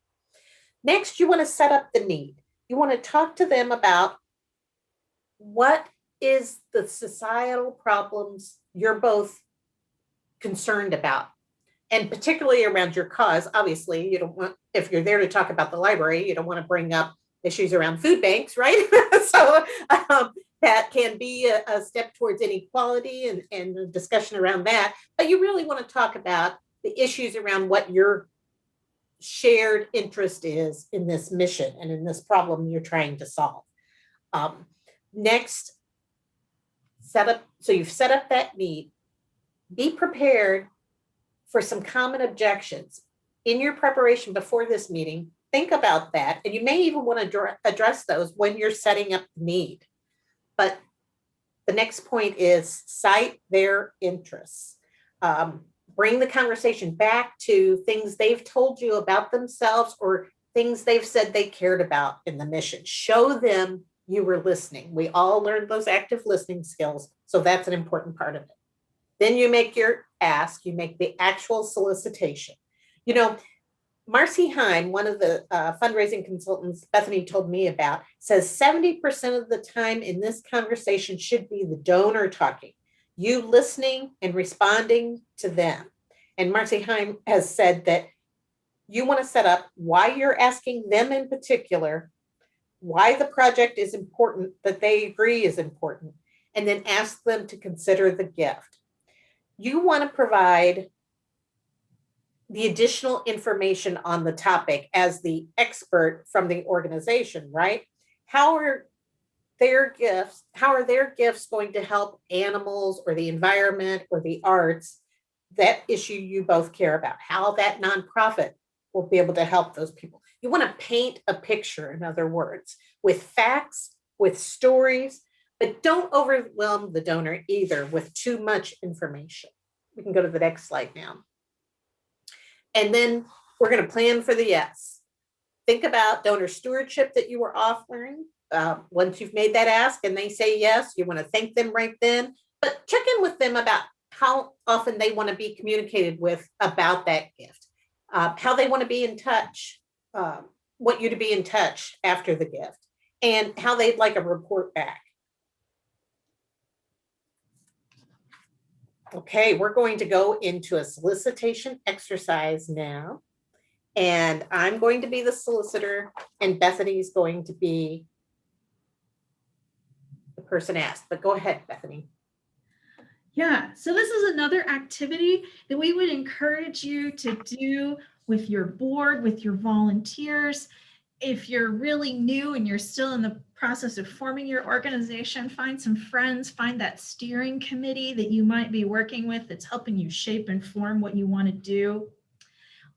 S2: Next, you want to set up the need. You want to talk to them about what is the societal problems you're both concerned about, and particularly around your cause. Obviously, you don't want, if you're there to talk about the library, you don't want to bring up issues around food banks, right? So that can be a step towards inequality and a discussion around that. But you really want to talk about the issues around what your shared interest is in this mission and in this problem you're trying to solve. Next, so you've set up that need. Be prepared for some common objections. In your preparation before this meeting, think about that. And you may even want to address those when you're setting up the need. But the next point is cite their interests. Bring the conversation back to things they've told you about themselves or things they've said they cared about in the mission. Show them you were listening. We all learned those active listening skills, so that's an important part of it. Then you make your ask, you make the actual solicitation. You know, Marcy Heim, one of the fundraising consultants Bethany told me about, says 70% of the time in this conversation should be the donor talking, you listening and responding to them. And Marcy Heim has said that you want to set up why you're asking them in particular, why the project is important, that they agree is important, and then ask them to consider the gift. You want to provide the additional information on the topic as the expert from the organization, right? How are their gifts going to help animals or the environment or the arts, that issue you both care about? How that nonprofit will be able to help those people. You want to paint a picture, in other words, with facts, with stories, but don't overwhelm the donor either with too much information. We can go to the next slide now. And then we're going to plan for the yes. Think about donor stewardship that you were offering. Once you've made that ask and they say yes, you want to thank them right then, but check in with them about how often they want to be communicated with about that gift, how they want to be in touch, want you to be in touch after the gift, and how they'd like a report back. Okay, we're going to go into a solicitation exercise now. And I'm going to be the solicitor, and Bethany's going to be the person asked. But go ahead, Bethany.
S1: Yeah, so this is another activity that we would encourage you to do with your board, with your volunteers. If you're really new and you're still in the process of forming your organization, find some friends, find that steering committee that you might be working with that's helping you shape and form what you want to do.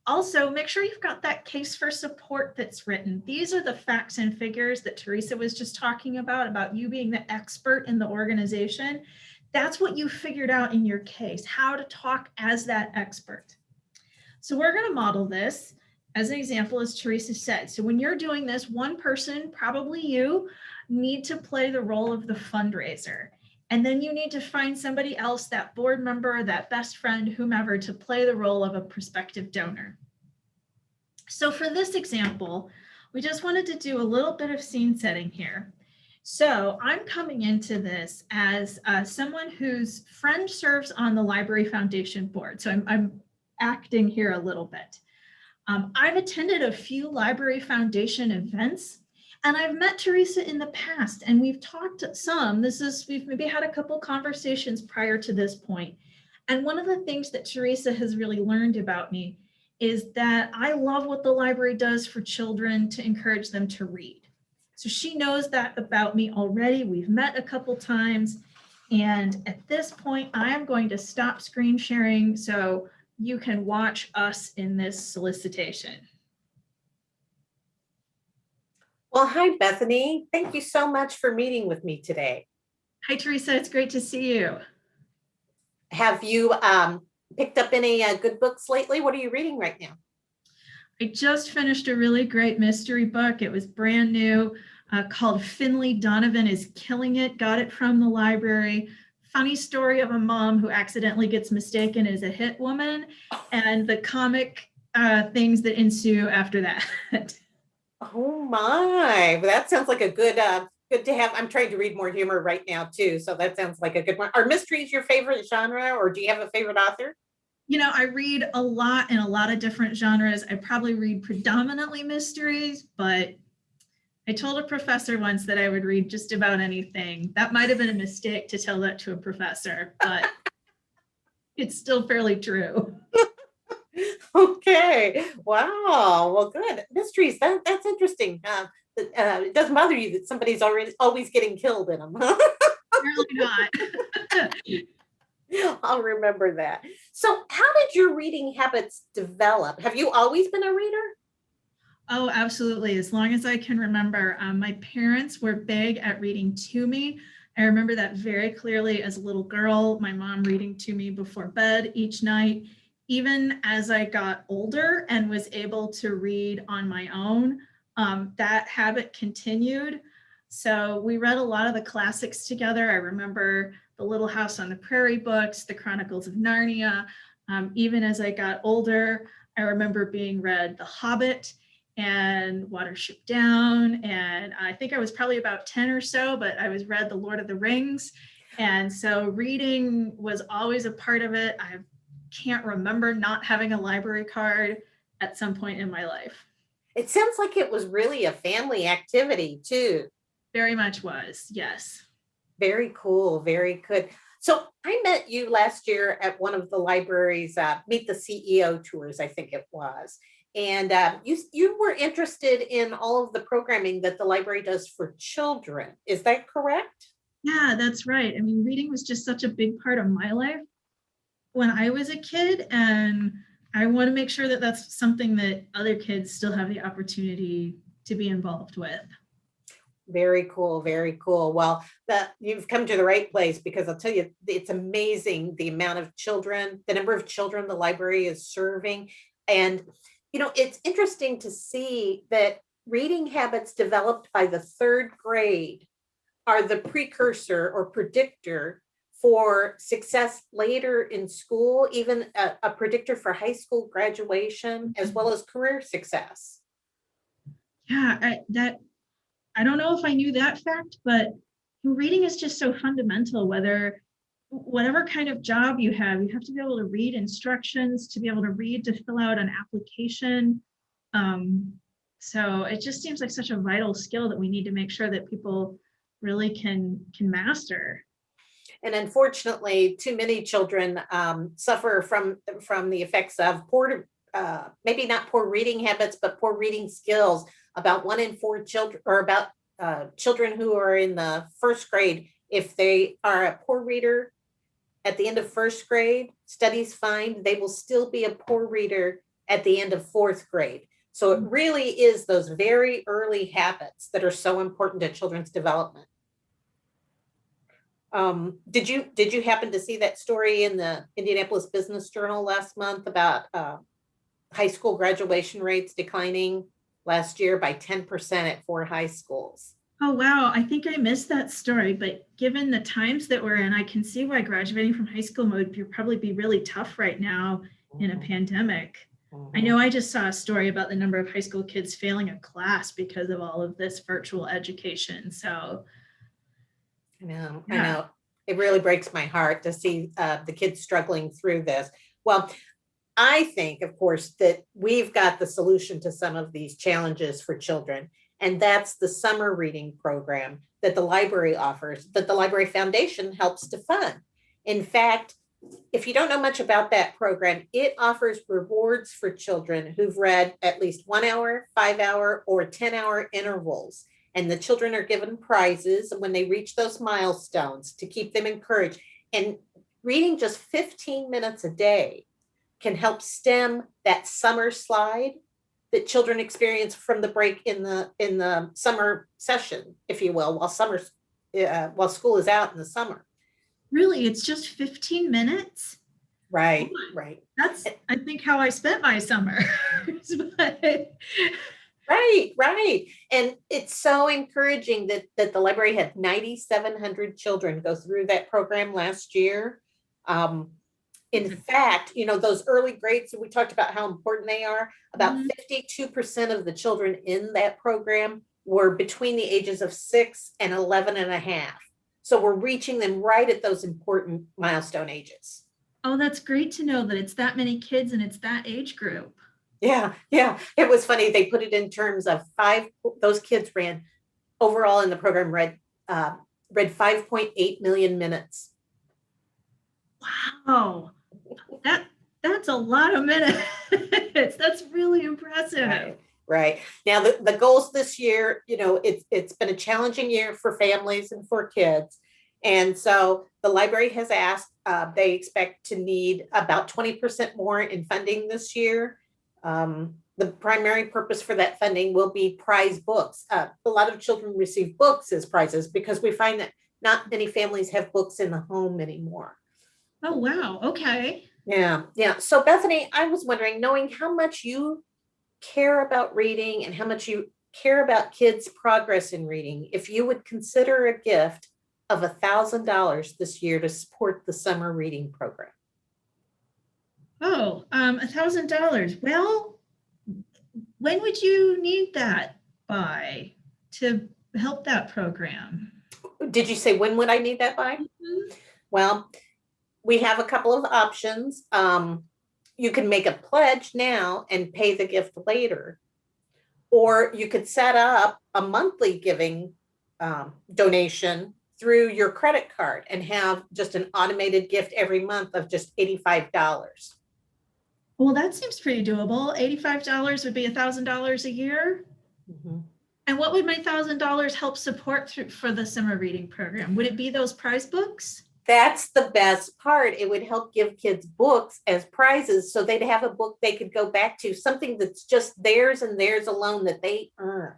S1: Also, make sure you've got that case for support that's written. These are the facts and figures that Theresa was just talking about you being the expert in the organization. That's what you figured out in your case, how to talk as that expert. So we're going to model this as an example, as Theresa said. So when you're doing this, one person, probably you, need to play the role of the fundraiser. And then you need to find somebody else, that board member, that best friend, whomever, to play the role of a prospective donor. So for this example, we just wanted to do a little bit of scene setting here. So I'm coming into this as someone whose friend serves on the Library Foundation board. So I'm acting here a little bit. I've attended a few Library Foundation events, and I've met Theresa in the past, and we've talked some. We've maybe had a couple conversations prior to this point. And one of the things that Theresa has really learned about me is that I love what the library does for children to encourage them to read. So she knows that about me already. We've met a couple times. And at this point, I am going to stop screen sharing so you can watch us in this solicitation.
S2: Well, hi, Bethany. Thank you so much for meeting with me today.
S1: Hi, Theresa. It's great to see you.
S2: Have you picked up any good books lately? What are you reading right now?
S1: I just finished a really great mystery book. It was brand new, called Finley Donovan is Killing It. Got it from the library. Funny story of a mom who accidentally gets mistaken as a hit woman, and the comic things that ensue after that.
S2: Oh my, that sounds like a good to have. I'm trying to read more humor right now too, so that sounds like a good one. Are mysteries your favorite genre, or do you have a favorite author?
S1: You know, I read a lot in a lot of different genres. I probably read predominantly mysteries, but I told a professor once that I would read just about anything. That might have been a mistake to tell that to a professor, but it's still fairly true.
S2: Okay. Wow. Well, good. Mysteries. That's interesting. It doesn't bother you that somebody's always getting killed in them.
S1: Really not.
S2: I'll remember that. So how did your reading habits develop? Have you always been a reader?
S1: Oh, absolutely. As long as I can remember. My parents were big at reading to me. I remember that very clearly as a little girl, my mom reading to me before bed each night. Even as I got older and was able to read on my own, that habit continued. So we read a lot of the classics together. I remember the Little House on the Prairie books, the Chronicles of Narnia. Even as I got older, I remember being read The Hobbit and Watership Down. And I think I was probably about 10 or so, but I was read The Lord of the Rings. And so reading was always a part of it. I can't remember not having a library card at some point in my life.
S2: It sounds like it was really a family activity too.
S1: Very much was, yes.
S2: Very cool. Very good. So I met you last year at one of the libraries, Meet the CEO tours, I think it was. And you were interested in all of the programming that the library does for children. Is that correct?
S1: Yeah, that's right. I mean, reading was just such a big part of my life when I was a kid, and I want to make sure that that's something that other kids still have the opportunity to be involved with.
S2: Very cool, very cool. Well, you've come to the right place, because I'll tell you, it's amazing the amount of children, the number of children the library is serving. And, it's interesting to see that reading habits developed by the third grade are the precursor or predictor for success later in school, even a predictor for high school graduation, as well as career success.
S1: Yeah, I don't know if I knew that fact, but reading is just so fundamental. Whatever kind of job you have to be able to read instructions, to be able to read, to fill out an application. So it just seems like such a vital skill that we need to make sure that people really can master.
S2: And unfortunately, too many children suffer from the effects of poor, maybe not poor reading habits, but poor reading skills. About 1 in 4 children, or about children who are in the first grade, if they are a poor reader at the end of first grade, studies find they will still be a poor reader at the end of 4th grade. So it really is those very early habits that are so important to children's development. Did you happen to see that story in the Indianapolis Business Journal last month about high school graduation rates declining last year by 10% at 4 high schools?
S1: Oh, wow. I think I missed that story, but given the times that we're in, I can see why graduating from high school would probably be really tough right now in a pandemic. I know I just saw a story about the number of high school kids failing a class because of all of this virtual education. So
S2: I know,
S1: yeah.
S2: I know. It really breaks my heart to see the kids struggling through this. Well, I think, of course, that we've got the solution to some of these challenges for children, and that's the summer reading program that the library offers, that the Library Foundation helps to fund. In fact, if you don't know much about that program, it offers rewards for children who've read at least 1 hour, 5 hour, or 10-hour intervals. And the children are given prizes when they reach those milestones to keep them encouraged. And reading just 15 minutes a day can help stem that summer slide that children experience from the break in the summer session, if you will, while school is out in the summer.
S1: Really, it's just 15 minutes?
S2: Right, right.
S1: That's, I think, how I spent my summer. But
S2: Right. And it's so encouraging that the library had 9,700 children go through that program last year. In fact, those early grades that we talked about how important they are, about 52% of the children in that program were between the ages of 6 and 11 and a half. So we're reaching them right at those important milestone ages.
S1: Oh, that's great to know that it's that many kids and it's that age group.
S2: Yeah. It was funny. They put it in terms of those kids ran overall in the program, read 5.8 million minutes.
S1: Wow. That's a lot of minutes. That's really impressive.
S2: Right. Now the goals this year, it's been a challenging year for families and for kids. And so the library has asked, they expect to need about 20% more in funding this year. The primary purpose for that funding will be prize books. A lot of children receive books as prizes because we find that not many families have books in the home anymore.
S1: Oh, wow. Okay.
S2: Yeah. So Bethany, I was wondering, knowing how much you care about reading and how much you care about kids' progress in reading, if you would consider a gift of $1,000 this year to support the summer reading program.
S1: Oh, $1,000. Well, when would you need that by to help that program?
S2: Did you say when would I need that by? Well, we have a couple of options. You can make a pledge now and pay the gift later, or you could set up a monthly giving donation through your credit card and have just an automated gift every month of just $85.
S1: Well, that seems pretty doable. $85 would be $1,000 a year.
S2: Mhm.
S1: And what would my $1,000 help support for the summer reading program? Would it be those prize books?
S2: That's the best part. It would help give kids books as prizes so they'd have a book they could go back to, something that's just theirs and theirs alone that they earned.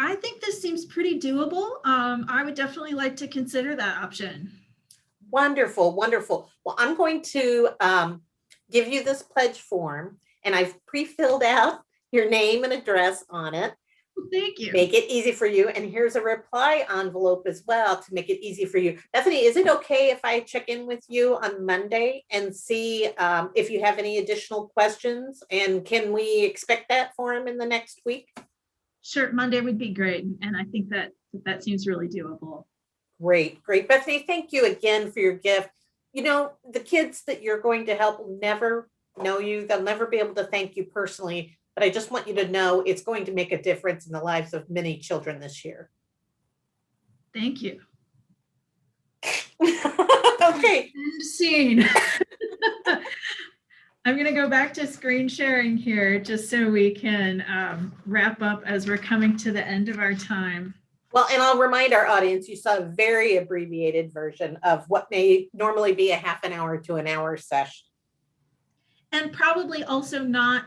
S1: I think this seems pretty doable. I would definitely like to consider that option.
S2: Wonderful, wonderful. Well, I'm going to give you this pledge form, and I've pre-filled out your name and address on it.
S1: Thank you.
S2: Make it easy for you. And here's a reply envelope as well to make it easy for you. Bethany, is it okay if I check in with you on Monday and see if you have any additional questions? And can we expect that for him in the next week?
S1: Sure, Monday would be great. And I think that seems really doable.
S2: Great, great. Bethany, thank you again for your gift. You know, the kids that you're going to help will never know you. They'll never be able to thank you personally. But I just want you to know it's going to make a difference in the lives of many children this year.
S1: Thank you.
S2: Okay.
S1: End scene. I'm going to go back to screen sharing here just so we can wrap up as we're coming to the end of our time.
S2: Well, and I'll remind our audience, you saw a very abbreviated version of what may normally be a half an hour to an hour session.
S1: And probably also not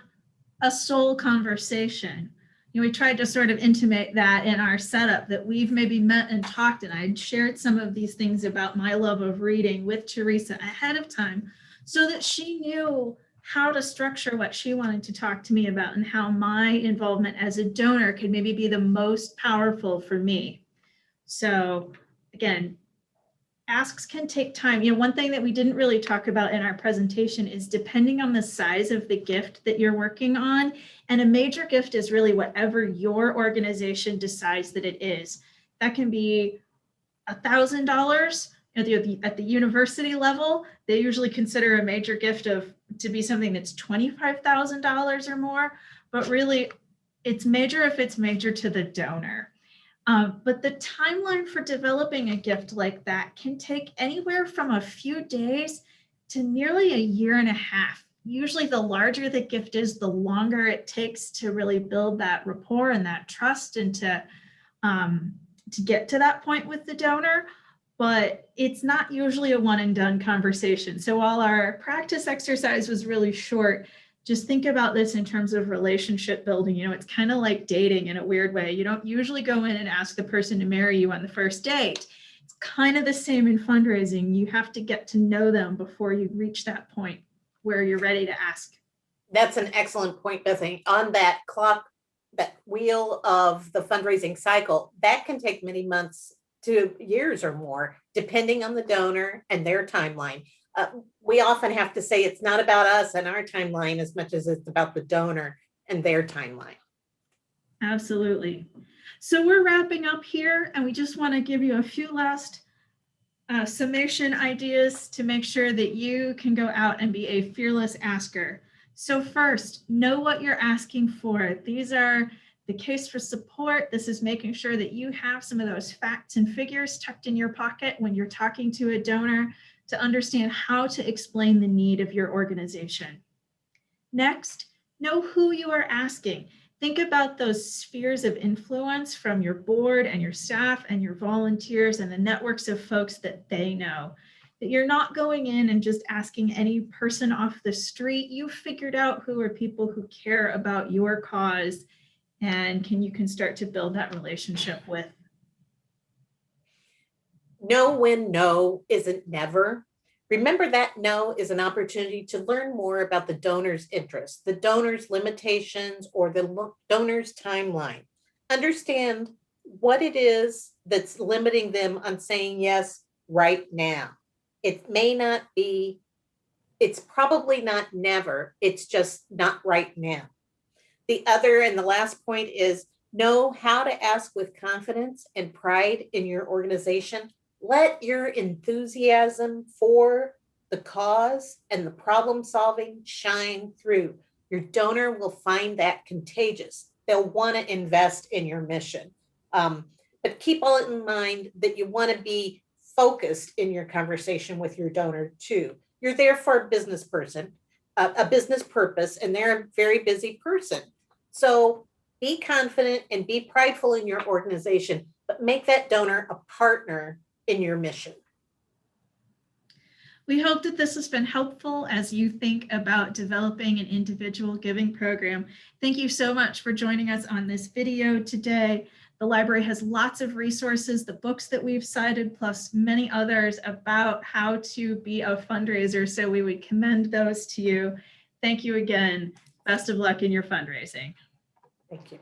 S1: a sole conversation. You know, we tried to sort of intimate that in our setup, that we've maybe met and talked, and I'd shared some of these things about my love of reading with Theresa ahead of time so that she knew how to structure what she wanted to talk to me about and how my involvement as a donor could maybe be the most powerful for me. So again, asks can take time. You know, one thing that we didn't really talk about in our presentation is depending on the size of the gift that you're working on. And a major gift is really whatever your organization decides that it is. That can be $1,000 at the university level. They usually consider a major gift to be something that's $25,000 or more, but really it's major if it's major to the donor. But the timeline for developing a gift like that can take anywhere from a few days to nearly a year and a half. Usually the larger the gift is, the longer it takes to really build that rapport and that trust and to get to that point with the donor. But it's not usually a one and done conversation. So while our practice exercise was really short, just think about this in terms of relationship building. You know, it's kind of like dating in a weird way. You don't usually go in and ask the person to marry you on the first date. It's kind of the same in fundraising. You have to get to know them before you reach that point where you're ready to ask.
S2: That's an excellent point, Bethany. On that clock, that wheel of the fundraising cycle, that can take many months to years or more, depending on the donor and their timeline. We often have to say it's not about us and our timeline as much as it's about the donor and their timeline.
S1: Absolutely. So we're wrapping up here, and we just want to give you a few last summation ideas to make sure that you can go out and be a fearless asker. So first, know what you're asking for. These are the case for support. This is making sure that you have some of those facts and figures tucked in your pocket when you're talking to a donor to understand how to explain the need of your organization. Next, know who you are asking. Think about those spheres of influence from your board and your staff and your volunteers and the networks of folks that they know. That you're not going in and just asking any person off the street. You've figured out who are people who care about your cause and you can start to build that relationship with.
S2: Know when no isn't never. Remember that no is an opportunity to learn more about the donor's interests, the donor's limitations, or the donor's timeline. Understand what it is that's limiting them on saying yes right now. It may not be, it's probably not never, it's just not right now. The other and the last point is know how to ask with confidence and pride in your organization. Let your enthusiasm for the cause and the problem solving shine through. Your donor will find that contagious. They'll want to invest in your mission. But keep all in mind that you want to be focused in your conversation with your donor too. You're there for a business person, a business purpose, and they're a very busy person. So be confident and be prideful in your organization, but make that donor a partner in your mission.
S1: We hope that this has been helpful as you think about developing an individual giving program. Thank you so much for joining us on this video today. The library has lots of resources, the books that we've cited, plus many others about how to be a fundraiser. So we would commend those to you. Thank you again. Best of luck in your fundraising.
S2: Thank you.